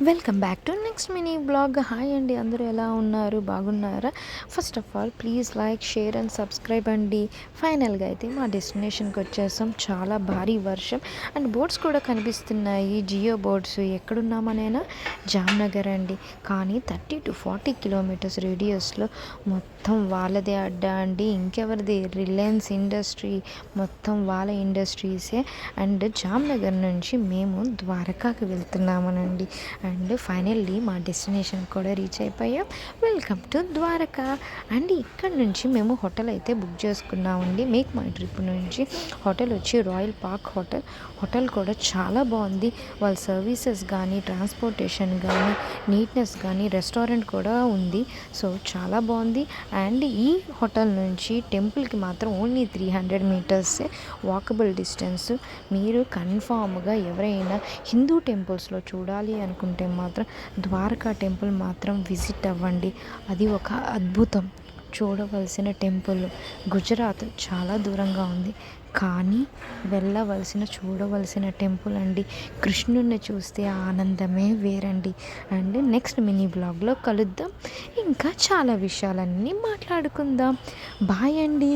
Welcome back to next mini blog. Hi అండి, అందరూ ఎలా ఉన్నారు? బాగున్నారా? First of all please like, share and subscribe అండి. ఫైనల్గా అయితే మా డెస్టినేషన్కి వచ్చేసాం. చాలా భారీ వర్షం అండ్ బోర్డ్స్ కూడా కనిపిస్తున్నాయి, జియో బోర్డ్స్. ఎక్కడున్నామనైనా జామ్నగర్ అండి. కానీ 30 to 40 కిలోమీటర్స్ రేడియస్లో మొత్తం వాళ్ళదే అడ్డా అండి. ఇంకెవరిది? రిలయన్స్ ఇండస్ట్రీ. మొత్తం వాళ్ళ ఇండస్ట్రీసే. అండ్ జామ్నగర్ నుంచి మేము ద్వారకాకి వెళ్తున్నామనండి. అండ్ ఫైనల్లీ మా డెస్టినేషన్ కూడా రీచ్ అయిపోయాం. Welcome to Dwarka. అండ్ ఇక్కడ నుంచి మేము హోటల్ అయితే బుక్ చేసుకున్నామండి. మేక్ మై ట్రిప్ నుంచి. హోటల్ వచ్చి రాయల్ పార్క్ హోటల్. హోటల్ కూడా చాలా బాగుంది. వాళ్ళ సర్వీసెస్ కానీ, ట్రాన్స్పోర్టేషన్ కానీ, నీట్నెస్ కానీ, రెస్టారెంట్ కూడా ఉంది. సో చాలా బాగుంది. అండ్ ఈ హోటల్ నుంచి టెంపుల్కి మాత్రం ఓన్లీ 300 మీటర్సే వాకబుల్ డిస్టెన్స్. మీరు కన్ఫామ్గా ఎవరైనా హిందూ టెంపుల్స్లో చూడాలి అనుకుంటే మాత్రం ద్వారకా టెంపుల్ మాత్రం విజిట్ అవ్వండి. అది ఒక అద్భుతం, చూడవలసిన టెంపుల్. గుజరాత్ చాలా దూరంగా ఉంది, కానీ చూడవలసిన టెంపుల్ అండి. కృష్ణుడిని చూస్తే ఆనందమే వేరండి. అండ్ నెక్స్ట్ మినీ బ్లాగ్లో కలుద్దాం. ఇంకా చాలా విషయాలన్నీ మాట్లాడుకుందాం. బాయ్ అండి.